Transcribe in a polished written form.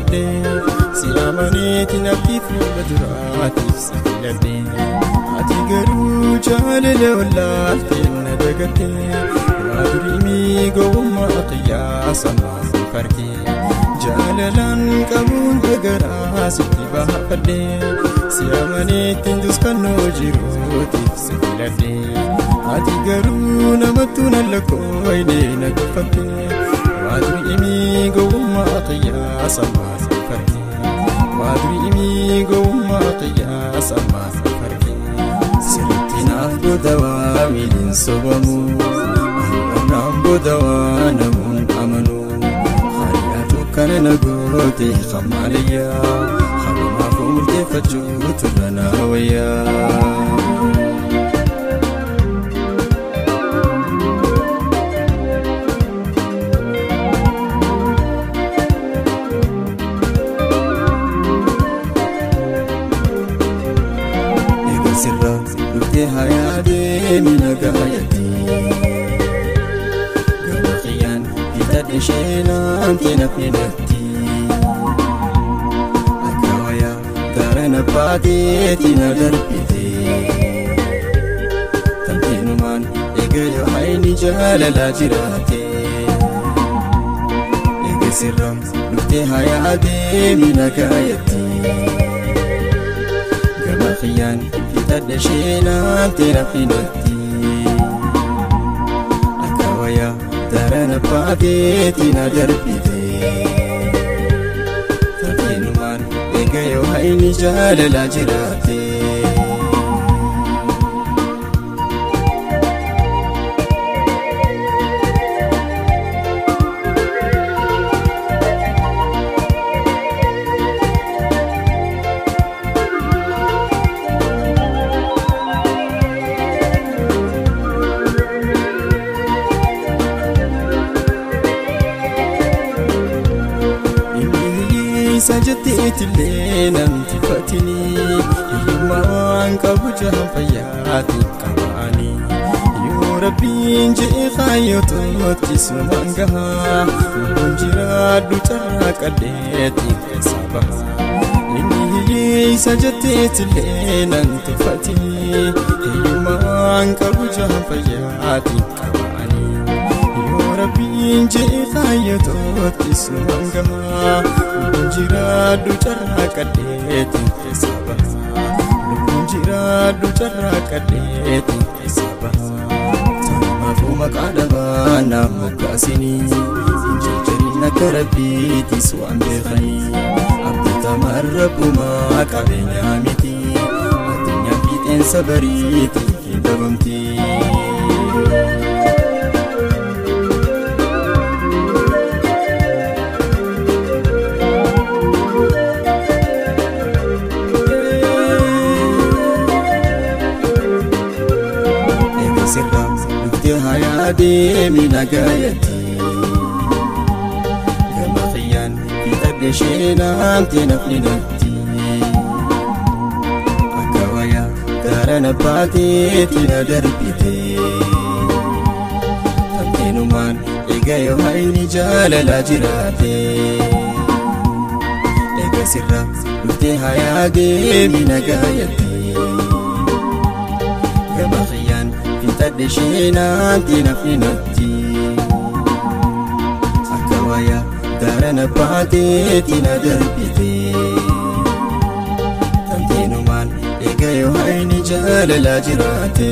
baafadhe siyaamaneeti naftiif fuula duraatiif sibiiladhe ati garuu jaalala wallaaltee na dagatte waa durii gowwummaa qiyyaasa maasii farkee jaalalaan qabuun dagaraa sitti baafadhe siyaamaneetti duskannoo jiruutiif sibiiladhe ati garuu namattuu nallakooyne na guffatte waadri gowwummaa qiyyaasa maasii farkee waadri gowwummaa qiyyaasa maasii farkee sirriitti naaf godawaa miiliin sobamu anaan godawaa namuun amanu hariyaatu kana na goote hamaaliyyaa hagumaaf murteeffachuu turra naa wayyaa. Sirra lukee hayaadee minagaayati gama xiyyaan hidhadhe sheenaamtee nafnidhatti akka wayaa gaarana baateeti na darbite tamteenumaan eegayoo hayni jaalalaa jiraate eege sirra lukee hayaadee minagaayati gama xiyyaan tadasheenaamtee nafnidhatti akka wayaa darana baateeti na darbite tamteenumaan eegayoo hayni jaalalaa jiraate. Sajjatteetillee namti fatini hiyyummaan qabu jahan fayyaatiin qabaani yoo rabbiin je'e kaayyotootti sumaan gahaa lubbuun jiraadhu carraa qadheetiin keessa bahaa inni hiyyee sajjatteetillee namti fatini hiyyummaan qabu jahan fayyaatiin qabaani yoo rabbiin je'e kaayyotootti sumaan gahaa jiraadhu carraa qadheetiin keessa bahaa lubbuun jiraadhu carraa qadheetiin keessa bahaa tanumaafuu maqaa dhabaa naaf moggaasinii hin jajjariin akka rabbiitis waan beekanii abdatamaan rabbumaa qabeenyaa miti addunyaa fiixeensa bariitii hin dhabamti. Sirra lukee hayaadee minagaayati gama xiyyaan hidhadhe sheenaamtee nafnidhatti akka wayaa gaarana baateeti na darbite tamteenumaan eegayoo hayni jaalalaa jiraate eega sirra lukee hayaadee minagaayati gama xiyyaan hidhadhe sheenaamtee nafnidhatti akka wayaa gaarana baateeti na darbite tamteenumaan eegayoo hayni jaalalaa jiraate.